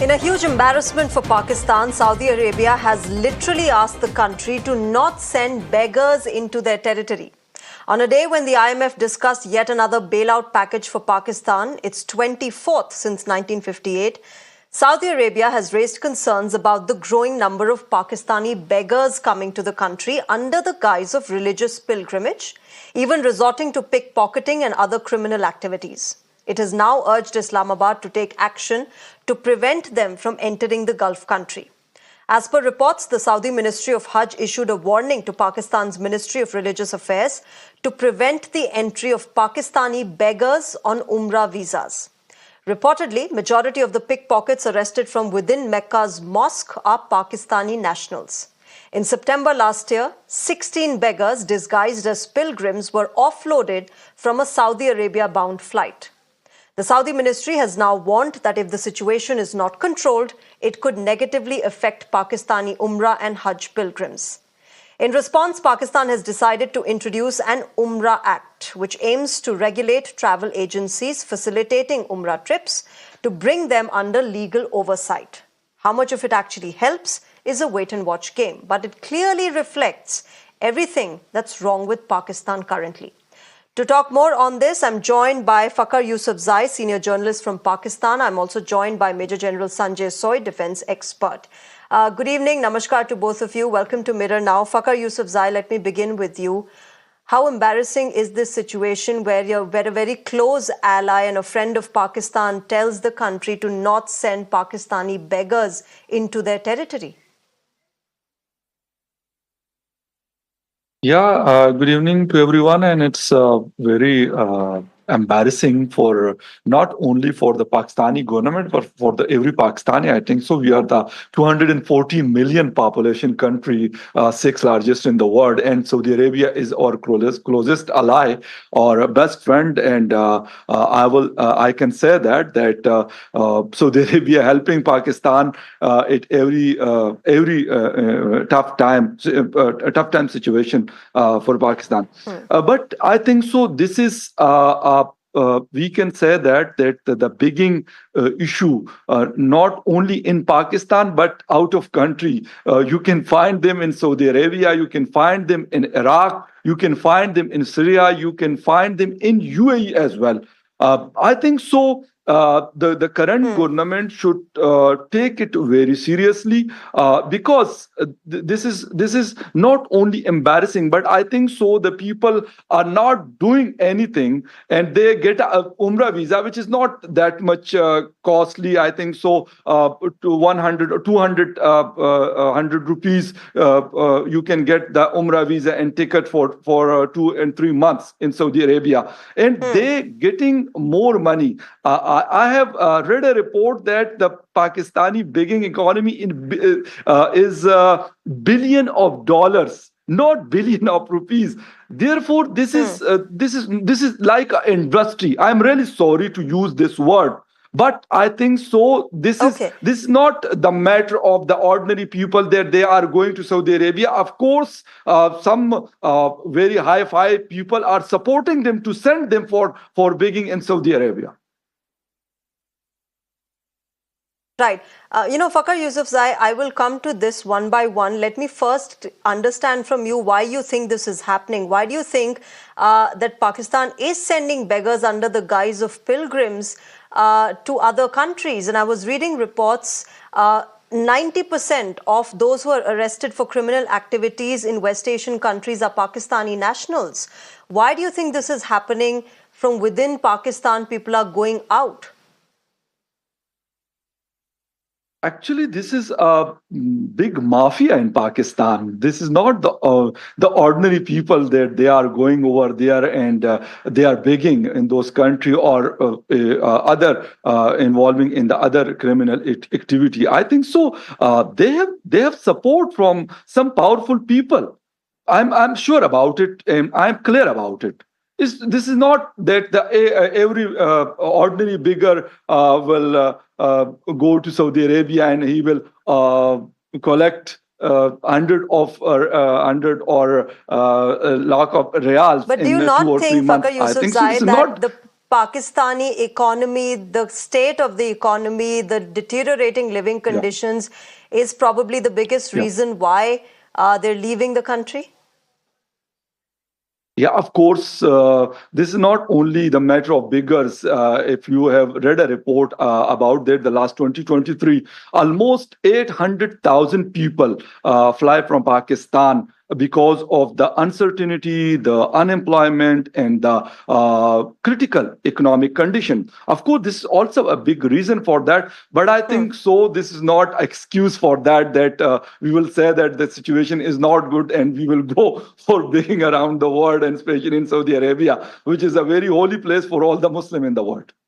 In a huge embarrassment for Pakistan, Saudi Arabia has literally asked the country to not send beggars into their territory. On a day when the IMF discussed yet another bailout package for Pakistan, its 24th since 1958, Saudi Arabia has raised concerns about the growing number of Pakistani beggars coming to the country under the guise of religious pilgrimage, even resorting to pickpocketing and other criminal activities. It has now urged Islamabad to take action to prevent them from entering the Gulf country. As per reports, the Saudi Ministry of Hajj issued a warning to Pakistan's Ministry of Religious Affairs to prevent the entry of Pakistani beggars on Umrah visas. Reportedly, majority of the pickpockets arrested from within Mecca's mosque are Pakistani nationals. In September last year, 16 beggars disguised as pilgrims were offloaded from a Saudi Arabia-bound flight. The Saudi ministry has now warned that if the situation is not controlled, it could negatively affect Pakistani Umrah and Hajj pilgrims. In response, Pakistan has decided to introduce an Umrah Act, which aims to regulate travel agencies facilitating Umrah trips to bring them under legal oversight. How much of it actually helps is a wait-and-watch game, but it clearly reflects everything that's wrong with Pakistan currently. To talk more on this, I'm joined by Fakhar Yousafzai, senior journalist from Pakistan. I'm also joined by Major General Sanjay Soy, defense expert. Good evening, namaskar to both of you. Welcome to Mirror Now. Fakhar Yousafzai, let me begin with you. How embarrassing is this situation where a very close ally and a friend of Pakistan tells the country to not send Pakistani beggars into their territory? Yeah, good evening to everyone, and it's very embarrassing for not only for the Pakistani government but for the every Pakistani. I think so. We are the 240 million population country, sixth largest in the world, and Saudi Arabia is our closest ally or best friend. And I can say that Saudi Arabia helping Pakistan at every tough time situation for Pakistan. But I think so. This is we can say that the begging issue not only in Pakistan but out of country. You can find them in Saudi Arabia. You can find them in Iraq. You can find them in Syria. You can find them in UAE as well. I think so. The current government should take it very seriously because this is not only embarrassing, but I think so the people are not doing anything and they get a Umrah visa, which is not that much costly. I think so to 100 or 200 100 rupees you can get the Umrah visa and ticket for 2 and 3 months in Saudi Arabia, and they getting more money. I have read a report that the Pakistani begging economy is billion of dollars, not billion of rupees. Therefore, this is like an industry. I'm really sorry to use this word, but I think so. This is not the matter of the ordinary people that they are going to Saudi Arabia. Of course, some very high-fi people are supporting them to send them for begging in Saudi Arabia. Right. Fakhar Yousafzai, I will come to this one by one. Let me first understand from you why you think this is happening. Why do you think that Pakistan is sending beggars under the guise of pilgrims to other countries? And I was reading reports, 90% of those who are arrested for criminal activities in West Asian countries are Pakistani nationals. Why do you think this is happening from within Pakistan? People are going out. Actually, this is a big mafia in Pakistan. This is not the ordinary people that they are going over there and they are begging in those countries or other involving in the other criminal activity. I think so. They have support from some powerful people. I'm sure about it, and I'm clear about it. This is not that every ordinary beggar will go to Saudi Arabia and he will collect 100 or lakh of reals but do in you 2 not or 3 think, months. Fakhar I think so. Yousafzai, This is that not. the Pakistani economy, the state of the economy, the deteriorating living Yeah. conditions is probably the biggest Yeah. reason why they're leaving the country? Yeah, of course. This is not only the matter of beggars. If you have read a report about that, the last 2023, almost 800,000 people fly from Pakistan because of the uncertainty, the unemployment, and the critical economic condition. Of course, this is also a big reason for that. But I Hmm. think so. This is not excuse for that. That we will say that the situation is not good and we will go for being around the world, and especially in Saudi Arabia, which is a very holy place for all the Muslim in the world.